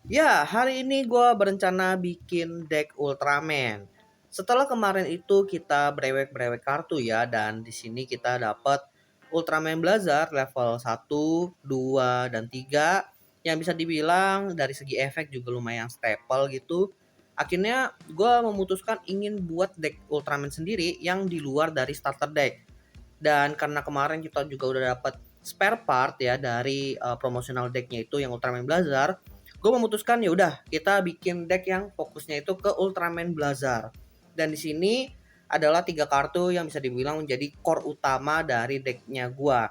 Ya, hari ini gue berencana bikin deck Ultraman. Setelah kemarin itu kita brewek-brewek kartu ya, dan di sini kita dapat Ultraman Blazar level 1, 2, dan 3 yang bisa dibilang dari segi efek juga lumayan staple gitu. Akhirnya gue memutuskan ingin buat deck Ultraman sendiri yang di luar dari starter deck. Dan karena kemarin kita juga udah dapat spare part ya dari promotional decknya itu yang Ultraman Blazar, gue memutuskan ya udah kita bikin deck yang fokusnya itu ke Ultraman Blazar. Dan di sini adalah tiga kartu yang bisa dibilang menjadi core utama dari decknya gue.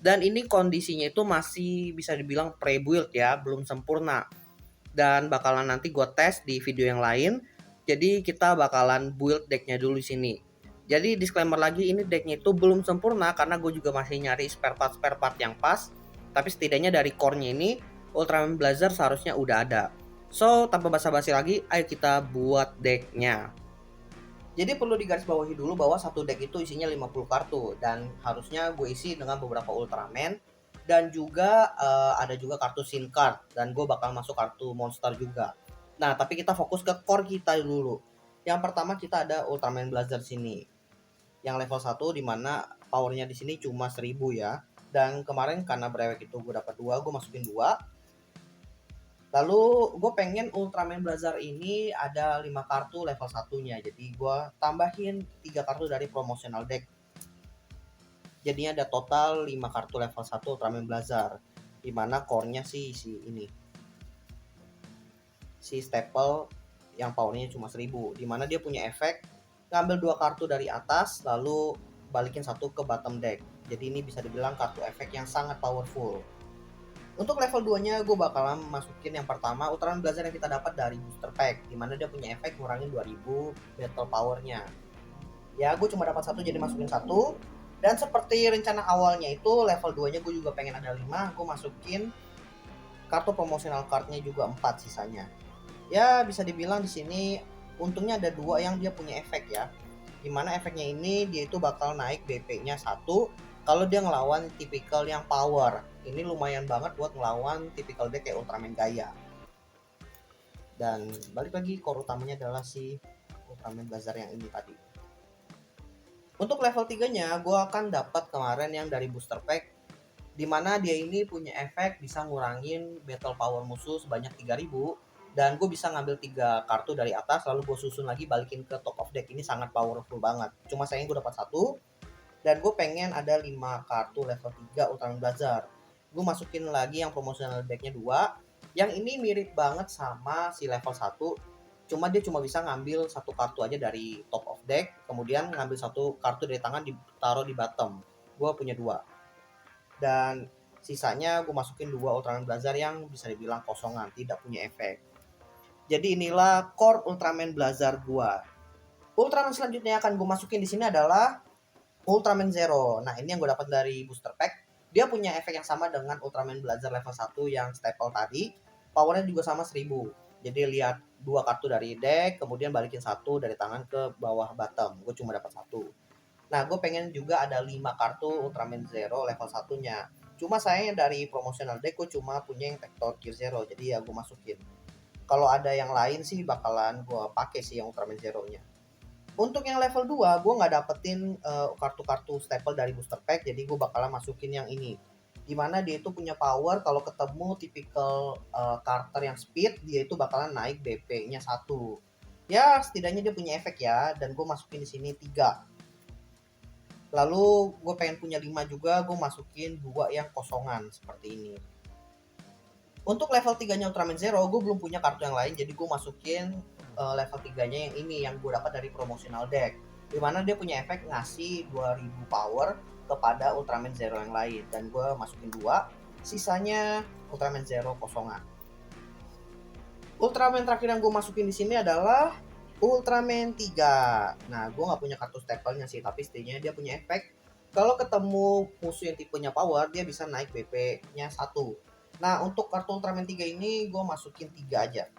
Dan ini kondisinya itu masih bisa dibilang pre-build ya, belum sempurna. Dan bakalan nanti gue tes di video yang lain. Jadi kita bakalan build decknya dulu di sini. Jadi disclaimer lagi, ini decknya itu belum sempurna karena gue juga masih nyari spare part yang pas. Tapi setidaknya dari core-nya ini Ultraman Blazer seharusnya udah ada. So tanpa basa-basi lagi, ayo kita buat decknya. Jadi perlu digarisbawahi dulu bahwa satu deck itu isinya 50 kartu dan harusnya gue isi dengan beberapa Ultraman dan juga ada juga kartu SIM card dan gue bakal masuk kartu monster juga. Nah, tapi kita fokus ke core kita dulu. Yang pertama kita ada Ultraman Blazer sini. Yang level 1 dimana powernya di sini cuma 1000 ya. Dan kemarin karena brewek itu gue dapat 2, gue masukin 2. Lalu gue pengen Ultraman Blazar ini ada 5 kartu level satunya. Jadi gue tambahin 3 kartu dari promotional deck. Jadinya ada total 5 kartu level 1 Ultraman Blazar. Dimana core-nya sih si ini. Si staple yang powernya cuma 1000. Dimana dia punya efek ngambil 2 kartu dari atas lalu balikin satu ke bottom deck. Jadi ini bisa dibilang kartu efek yang sangat powerful. Untuk level 2-nya gue bakalan masukin yang pertama Ultraman Blazer yang kita dapat dari booster pack, dimana dia punya efek ngurangin 2000 battle powernya. Ya gue cuma dapat satu jadi masukin satu. Dan seperti rencana awalnya itu level 2-nya gue juga pengen ada 5, gue masukin kartu promotional cardnya juga 4 sisanya. Ya bisa dibilang di sini untungnya ada dua yang dia punya efek ya. Dimana efeknya ini dia itu bakal naik BP-nya satu kalau dia ngelawan tipikal yang power. Ini lumayan banget buat ngelawan tipikal deck kayak Ultraman Gaia. Dan balik lagi core utamanya adalah si Ultraman Blazar yang ini tadi. Untuk level 3-nya gue akan dapat kemarin yang dari booster pack, dimana dia ini punya efek bisa ngurangin battle power musuh sebanyak 3000 dan gue bisa ngambil 3 kartu dari atas lalu gue susun lagi balikin ke top of deck. Ini sangat powerful banget. Cuma sayang gue dapat satu dan gue pengen ada 5 kartu level 3 Ultraman Blazar. Gue masukin lagi yang promotional decknya 2. Yang ini mirip banget sama si level 1, cuma dia cuma bisa ngambil satu kartu aja dari top of deck, kemudian ngambil satu kartu dari tangan ditaruh di bottom. Gue punya 2. Dan sisanya gue masukin 2 Ultraman Blazar yang bisa dibilang kosongan, tidak punya efek. Jadi inilah core Ultraman Blazar gua. Ultraman selanjutnya yang akan gue masukin di sini adalah Ultraman Zero. Nah, ini yang gue dapat dari booster pack. Dia punya efek yang sama dengan Ultraman Blazar level 1 yang staple tadi. Powernya juga sama 1000. Jadi lihat dua kartu dari deck, kemudian balikin satu dari tangan ke bawah bottom. Gue cuma dapat satu. Nah, gue pengen juga ada 5 kartu Ultraman Zero level satunya. Cuma sayangnya dari promotional deck gue cuma punya yang Tektor Gear Zero, jadi ya gue masukin. Kalau ada yang lain sih bakalan gue pakai sih yang Ultraman Zero-nya. Untuk yang level 2 gue nggak dapetin kartu-kartu staple dari booster pack, jadi gue bakalan masukin yang ini. Dimana dia itu punya power kalau ketemu tipikal karakter yang speed, dia itu bakalan naik BP-nya satu. Ya setidaknya dia punya efek ya, dan gue masukin di sini 3. Lalu gue pengen punya 5 juga, gue masukin 2 yang kosongan seperti ini. Untuk level 3-nya Ultraman Zero, gue belum punya kartu yang lain, jadi gue masukin level 3-nya yang ini, yang gue dapat dari promotional deck. Dimana dia punya efek ngasih 2000 power kepada Ultraman Zero yang lain. Dan gue masukin 2, sisanya Ultraman Zero kosongan. Ultraman terakhir yang gue masukin di sini adalah Ultraman 3. Nah, gue nggak punya kartu staple-nya sih, tapi setidaknya dia punya efek. Kalau ketemu musuh yang tipenya power, dia bisa naik BP-nya 1. Nah, untuk kartu Ultraman 3 ini gue masukin 3 aja.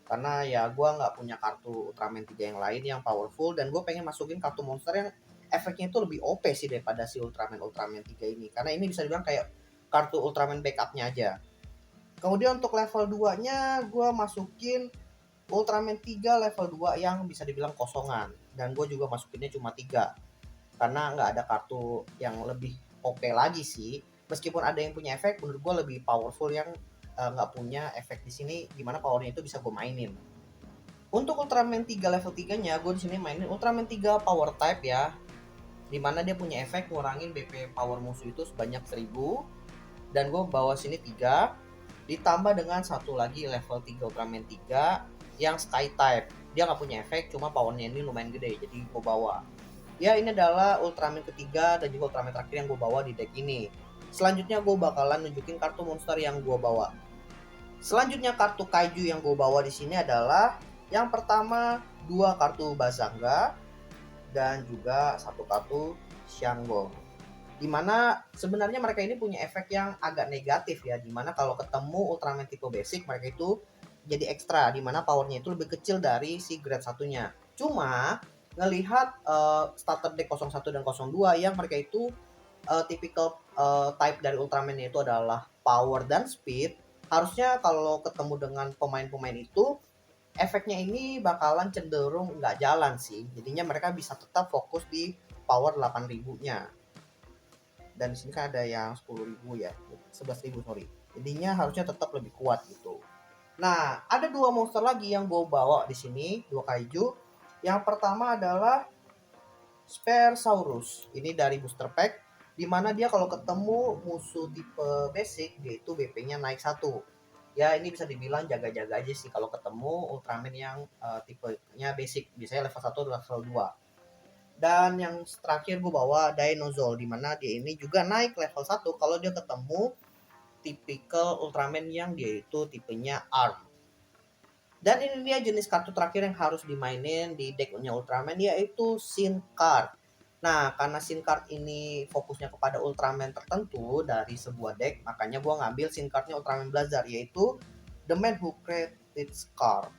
Karena ya gue nggak punya kartu Ultraman 3 yang lain yang powerful, dan gue pengen masukin kartu monster yang efeknya itu lebih OP sih daripada si Ultraman 3 ini. Karena ini bisa dibilang kayak kartu Ultraman backup-nya aja. Kemudian untuk level 2-nya gue masukin Ultraman 3 level 2 yang bisa dibilang kosongan. Dan gue juga masukinnya cuma 3. Karena nggak ada kartu yang lebih OP lagi sih. Meskipun ada yang punya efek, menurut gue lebih powerful yang nggak punya efek di sini, dimana powernya itu bisa gue mainin. Untuk Ultraman 3 level 3-nya, gue di sini mainin Ultraman 3 Power Type ya, dimana dia punya efek ngurangin BP power musuh itu sebanyak 1000, dan gue bawa sini 3, ditambah dengan satu lagi level 3 Ultraman 3 yang Sky Type. Dia nggak punya efek, cuma powernya ini lumayan gede, jadi gue bawa. Ya, ini adalah Ultraman ketiga dan juga Ultraman terakhir yang gue bawa di deck ini. Selanjutnya gue bakalan nunjukin kartu monster yang gue bawa. Selanjutnya kartu kaiju yang gue bawa di sini adalah yang pertama 2 kartu Bazanga dan juga 1 kartu Shango. Dimana sebenarnya mereka ini punya efek yang agak negatif ya, dimana kalau ketemu Ultraman tipe basic mereka itu jadi ekstra, dimana powernya itu lebih kecil dari si grade satunya. Cuma ngelihat starter deck 01 dan 02 yang mereka itu typical type dari Ultraman itu adalah power dan speed, harusnya kalau ketemu dengan pemain-pemain itu efeknya ini bakalan cenderung nggak jalan sih. Jadinya mereka bisa tetap fokus di power 8000-nya. Dan di sini kan ada yang 10.000 ya, 11.000 sorry. Jadinya harusnya tetap lebih kuat gitu. Nah, ada 2 monster lagi yang gue bawa di sini, 2 kaiju. Yang pertama adalah Spearsaurus. Ini dari booster pack, dimana dia kalau ketemu musuh tipe basic, dia itu BP-nya naik 1. Ya, ini bisa dibilang jaga-jaga aja sih kalau ketemu Ultraman yang tipenya basic, biasanya level 1 atau level 2. Dan yang terakhir gue bawa Dinozol, dimana dia ini juga naik level 1 kalau dia ketemu tipikal Ultraman yang dia itu tipenya ARM. Dan ini dia jenis kartu terakhir yang harus dimainin di decknya Ultraman, yaitu Sin Card. Nah, karena Sin Card ini fokusnya kepada Ultraman tertentu dari sebuah deck, makanya gue ngambil Sin Cardnya Ultraman Blazar, yaitu The Man Who Created Scar.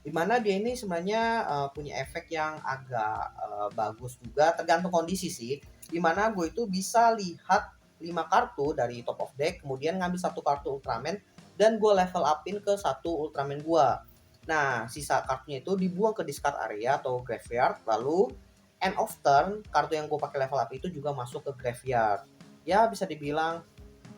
Dimana dia ini sebenarnya punya efek yang agak bagus juga, tergantung kondisi sih. Dimana gue itu bisa lihat 5 kartu dari top of deck, kemudian ngambil 1 kartu Ultraman, dan gue level upin ke 1 Ultraman gue. Nah, sisa kartunya itu dibuang ke discard area atau graveyard, lalu end of turn, kartu yang gue pakai level up itu juga masuk ke graveyard. Ya, bisa dibilang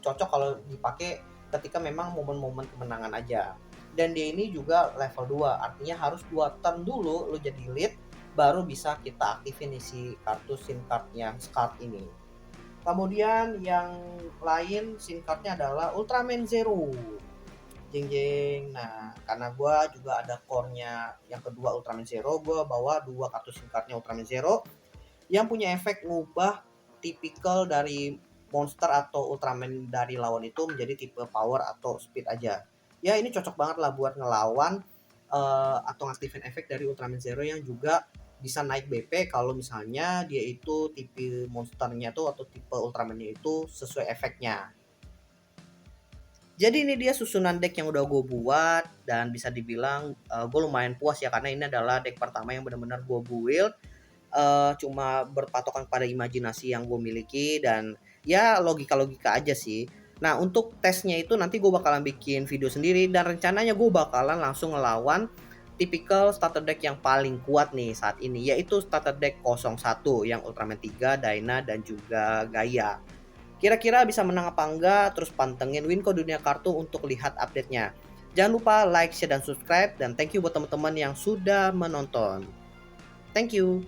cocok kalau dipakai ketika memang momen-momen kemenangan aja. Dan dia ini juga level 2, artinya harus 2 turn dulu lu jadi lead, baru bisa kita aktifin isi kartu SIM card yang Scar ini. Kemudian yang lain SIM cardnya adalah Ultraman Zero. Jeng jeng. Nah, karena gue juga ada core-nya yang kedua Ultraman Zero, gue bawa 2 kartu SIM cardnya Ultraman Zero yang punya efek ngubah tipikal dari monster atau Ultraman dari lawan itu menjadi tipe power atau speed aja. Ya, ini cocok banget lah buat ngelawan atau ngaktifin efek dari Ultraman Zero yang juga bisa naik BP kalau misalnya dia itu tipe monsternya tuh atau tipe Ultramannya itu sesuai efeknya. Jadi ini dia susunan deck yang udah gue buat, dan bisa dibilang gue lumayan puas ya, karena ini adalah deck pertama yang benar-benar gue build. Cuma berpatokan pada imajinasi yang gue miliki dan ya logika-logika aja sih. Nah, untuk tesnya itu nanti gue bakalan bikin video sendiri, dan rencananya gue bakalan langsung ngelawan tipikal starter deck yang paling kuat nih saat ini, yaitu starter deck 01 yang Ultraman 3, Dyna, dan juga Gaia. Kira-kira bisa menang apa enggak? Terus pantengin Winco Dunia Kartu untuk lihat update-nya. Jangan lupa like, share, dan subscribe. Dan thank you buat teman-teman yang sudah menonton. Thank you.